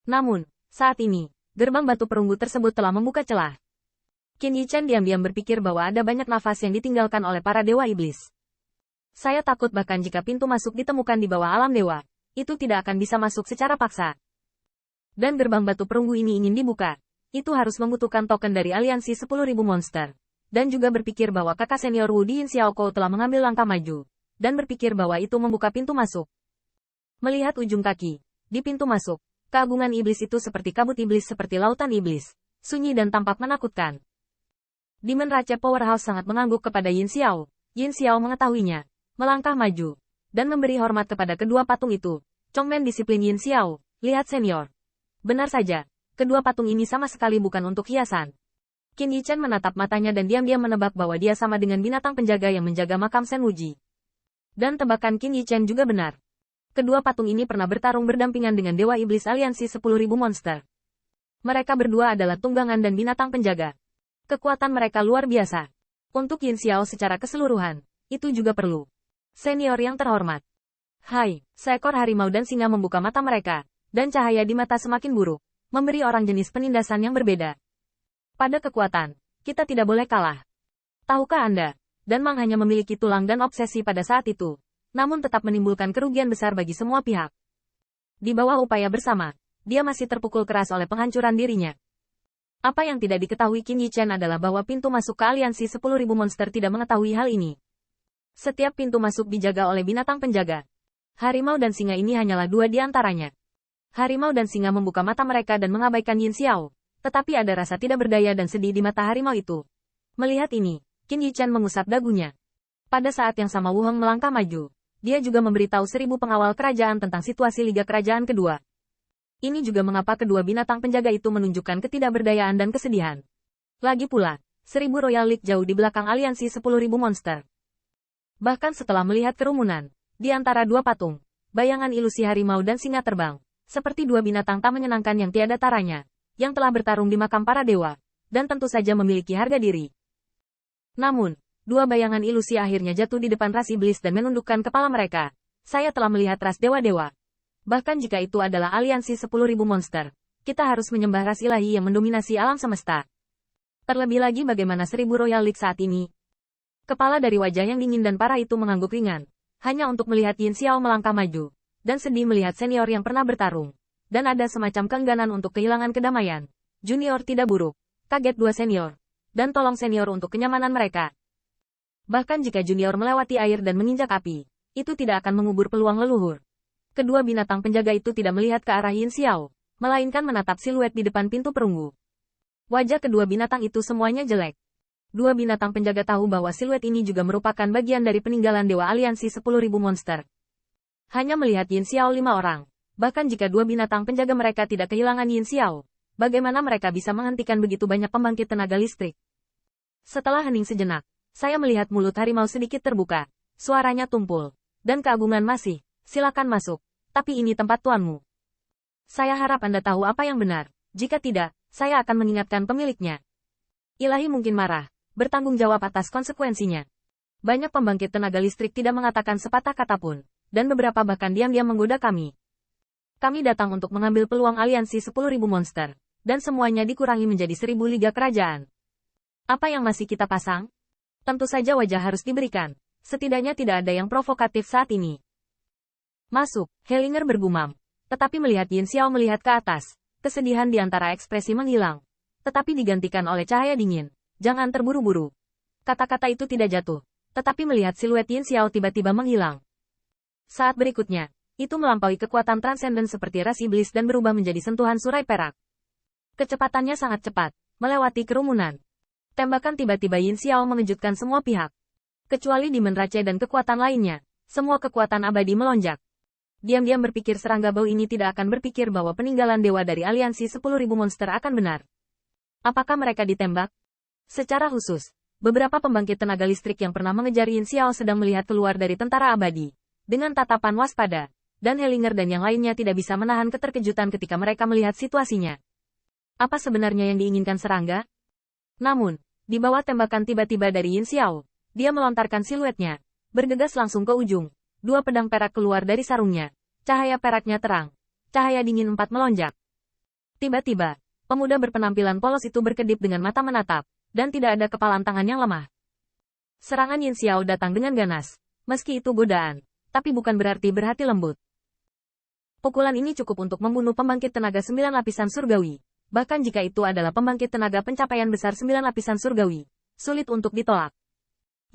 Namun, saat ini, gerbang batu perunggu tersebut telah membuka celah. Qin Yichen diam-diam berpikir bahwa ada banyak nafas yang ditinggalkan oleh para dewa iblis. Saya takut bahkan jika pintu masuk ditemukan di bawah alam dewa, itu tidak akan bisa masuk secara paksa. Dan gerbang batu perunggu ini ingin dibuka, itu harus membutuhkan token dari aliansi 10.000 monster. Dan juga berpikir bahwa kakak senior Wu Di Yin Xiaokou telah mengambil langkah maju, dan berpikir bahwa itu membuka pintu masuk. Melihat ujung kaki, di pintu masuk, keagungan iblis itu seperti kabut iblis seperti lautan iblis, sunyi dan tampak menakutkan. Demon Rache Powerhouse sangat mengangguk kepada Yin Xiao. Yin Xiao mengetahuinya, melangkah maju, dan memberi hormat kepada kedua patung itu. Chongmen disiplin Yin Xiao, lihat senior. Benar saja, kedua patung ini sama sekali bukan untuk hiasan. Qin Yichen menatap matanya dan diam-diam menebak bahwa dia sama dengan binatang penjaga yang menjaga makam Sen Wuji. Dan tebakan Qin Yichen juga benar. Kedua patung ini pernah bertarung berdampingan dengan Dewa Iblis Aliansi 10.000 monster. Mereka berdua adalah tunggangan dan binatang penjaga. Kekuatan mereka luar biasa. Untuk Yin Xiao secara keseluruhan, itu juga perlu. Senior yang terhormat. Hai, seekor harimau dan singa membuka mata mereka, dan cahaya di mata semakin buruk, memberi orang jenis penindasan yang berbeda. Pada kekuatan, kita tidak boleh kalah. Tahukah Anda, Dan Mang hanya memiliki tulang dan obsesi pada saat itu, namun tetap menimbulkan kerugian besar bagi semua pihak. Di bawah upaya bersama, dia masih terpukul keras oleh penghancuran dirinya. Apa yang tidak diketahui Qin Yichen adalah bahwa pintu masuk ke aliansi 10.000 monster tidak mengetahui hal ini. Setiap pintu masuk dijaga oleh binatang penjaga. Harimau dan singa ini hanyalah dua di antaranya. Harimau dan singa membuka mata mereka dan mengabaikan Yin Xiao. Tetapi ada rasa tidak berdaya dan sedih di mata harimau itu. Melihat ini, Qin Yichen mengusap dagunya. Pada saat yang sama Wu Heng melangkah maju. Dia juga memberitahu 1000 pengawal kerajaan tentang situasi Liga Kerajaan kedua. Ini juga mengapa kedua binatang penjaga itu menunjukkan ketidakberdayaan dan kesedihan. Lagi pula, 1000 Royal League jauh di belakang aliansi 10.000 monster. Bahkan setelah melihat kerumunan, di antara dua patung, bayangan ilusi harimau dan singa terbang, seperti dua binatang tak menyenangkan yang tiada taranya, yang telah bertarung di makam para dewa, dan tentu saja memiliki harga diri. Namun, dua bayangan ilusi akhirnya jatuh di depan ras iblis dan menundukkan kepala mereka. Saya telah melihat ras dewa-dewa. Bahkan jika itu adalah aliansi 10.000 monster, kita harus menyembah ras ilahi yang mendominasi alam semesta. Terlebih lagi bagaimana 1000 Royal League saat ini. Kepala dari wajah yang dingin dan parah itu mengangguk ringan, hanya untuk melihat Yin Xiao melangkah maju, dan sedih melihat senior yang pernah bertarung. Dan ada semacam keengganan untuk kehilangan kedamaian. Junior tidak buruk, kaget dua senior, dan tolong senior untuk kenyamanan mereka. Bahkan jika junior melewati air dan menginjak api, itu tidak akan mengubur peluang leluhur. Kedua binatang penjaga itu tidak melihat ke arah Yin Xiao, melainkan menatap siluet di depan pintu perunggu. Wajah kedua binatang itu semuanya jelek. Dua binatang penjaga tahu bahwa siluet ini juga merupakan bagian dari peninggalan Dewa Aliansi 10.000 monster. Hanya melihat Yin Xiao 5 orang. Bahkan jika dua binatang penjaga mereka tidak kehilangan Yin Xiao, bagaimana mereka bisa menghentikan begitu banyak pembangkit tenaga listrik? Setelah hening sejenak, saya melihat mulut harimau sedikit terbuka, suaranya tumpul, dan keagungan masih, silakan masuk, tapi ini tempat tuanmu. Saya harap Anda tahu apa yang benar, jika tidak, saya akan mengingatkan pemiliknya. Ilahi mungkin marah, bertanggung jawab atas konsekuensinya. Banyak pembangkit tenaga listrik tidak mengatakan sepatah kata pun, dan beberapa bahkan diam-diam menggoda kami. Kami datang untuk mengambil peluang aliansi 10.000 monster, dan semuanya dikurangi menjadi 1000 liga kerajaan. Apa yang masih kita pasang? Tentu saja wajah harus diberikan. Setidaknya tidak ada yang provokatif saat ini. Masuk, Hellinger bergumam. Tetapi melihat Yin Xiao melihat ke atas, kesedihan di antara ekspresi menghilang. Tetapi digantikan oleh cahaya dingin. Jangan terburu-buru. Kata-kata itu tidak jatuh. Tetapi melihat siluet Yin Xiao tiba-tiba menghilang. Saat berikutnya, itu melampaui kekuatan transenden seperti ras iblis dan berubah menjadi sentuhan surai perak. Kecepatannya sangat cepat, melewati kerumunan. Tembakan tiba-tiba Yin Xiao mengejutkan semua pihak. Kecuali Demon Rache dan kekuatan lainnya, semua kekuatan abadi melonjak. Diam-diam berpikir serangga bau ini tidak akan berpikir bahwa peninggalan dewa dari aliansi 10.000 monster akan benar. Apakah mereka ditembak? Secara khusus, beberapa pembangkit tenaga listrik yang pernah mengejar Yin Xiao sedang melihat keluar dari tentara abadi, dengan tatapan waspada. Dan Hellinger dan yang lainnya tidak bisa menahan keterkejutan ketika mereka melihat situasinya. Apa sebenarnya yang diinginkan serangga? Namun, di bawah tembakan tiba-tiba dari Yin Xiao, dia melontarkan siluetnya, bergegas langsung ke ujung. Dua pedang perak keluar dari sarungnya. Cahaya peraknya terang. Cahaya dingin 4 melonjak. Tiba-tiba, pemuda berpenampilan polos itu berkedip dengan mata menatap, dan tidak ada kepalan tangan yang lemah. Serangan Yin Xiao datang dengan ganas. Meski itu godaan, tapi bukan berarti berhati lembut. Pukulan ini cukup untuk membunuh pembangkit tenaga 9 lapisan surgawi. Bahkan jika itu adalah pembangkit tenaga pencapaian besar 9 lapisan surgawi, sulit untuk ditolak.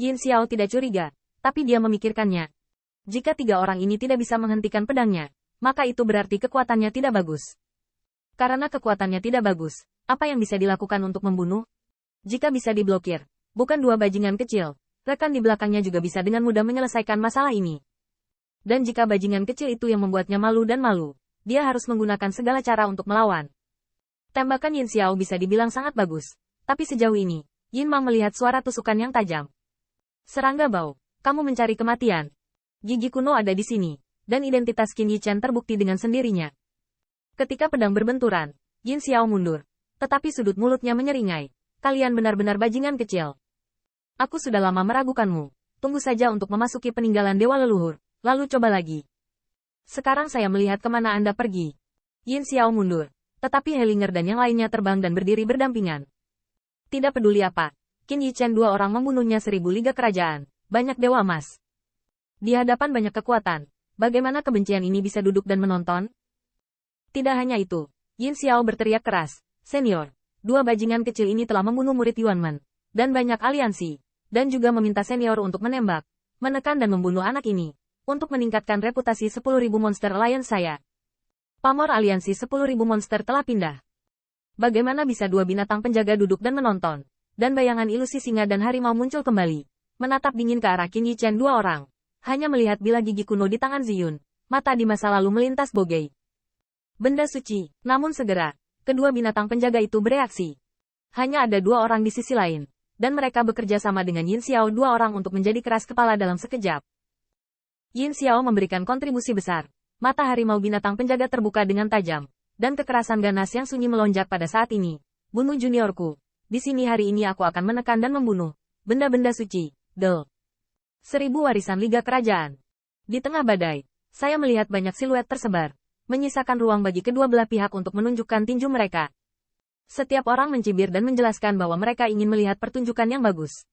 Yin Xiao tidak curiga, tapi dia memikirkannya. Jika 3 orang ini tidak bisa menghentikan pedangnya, maka itu berarti kekuatannya tidak bagus. Karena kekuatannya tidak bagus, apa yang bisa dilakukan untuk membunuh? Jika bisa diblokir, bukan 2 bajingan kecil, rekan di belakangnya juga bisa dengan mudah menyelesaikan masalah ini. Dan jika bajingan kecil itu yang membuatnya malu dan malu, dia harus menggunakan segala cara untuk melawan. Tembakan Yin Xiao bisa dibilang sangat bagus, tapi sejauh ini, Yin Mang melihat suara tusukan yang tajam. Serangga bau, kamu mencari kematian. Gigi kuno ada di sini, dan identitas Qin Yichen terbukti dengan sendirinya. Ketika pedang berbenturan, Yin Xiao mundur, tetapi sudut mulutnya menyeringai. Kalian benar-benar bajingan kecil. Aku sudah lama meragukanmu. Tunggu saja untuk memasuki peninggalan dewa leluhur. Lalu coba lagi. Sekarang saya melihat kemana Anda pergi. Yin Xiao mundur. Tetapi Hellinger dan yang lainnya terbang dan berdiri berdampingan. Tidak peduli apa. Qin Yichen 2 orang membunuhnya 1000 liga kerajaan. Banyak dewa emas. Di hadapan banyak kekuatan. Bagaimana kebencian ini bisa duduk dan menonton? Tidak hanya itu. Yin Xiao berteriak keras. Senior. 2 bajingan kecil ini telah membunuh murid Yuanmen. Dan banyak aliansi. Dan juga meminta senior untuk menembak. Menekan dan membunuh anak ini. Untuk meningkatkan reputasi 10.000 monster Alliance saya. Pamor aliansi 10.000 monster telah pindah. Bagaimana bisa 2 binatang penjaga duduk dan menonton? Dan bayangan ilusi singa dan harimau muncul kembali. Menatap dingin ke arah Qin Yichen 2 orang. Hanya melihat bila gigi kuno di tangan Ziyun. Mata di masa lalu melintas Bogei. Benda suci. Namun segera, kedua binatang penjaga itu bereaksi. Hanya ada 2 orang di sisi lain. Dan mereka bekerja sama dengan Yin Xiao 2 orang untuk menjadi keras kepala dalam sekejap. Yin Xiao memberikan kontribusi besar. Mata harimau binatang penjaga terbuka dengan tajam. Dan kekerasan ganas yang sunyi melonjak pada saat ini. Bunuh juniorku. Di sini hari ini aku akan menekan dan membunuh. Benda-benda suci. Del. 1000 warisan Liga Kerajaan. Di tengah badai, saya melihat banyak siluet tersebar. Menyisakan ruang bagi kedua belah pihak untuk menunjukkan tinju mereka. Setiap orang mencibir dan menjelaskan bahwa mereka ingin melihat pertunjukan yang bagus.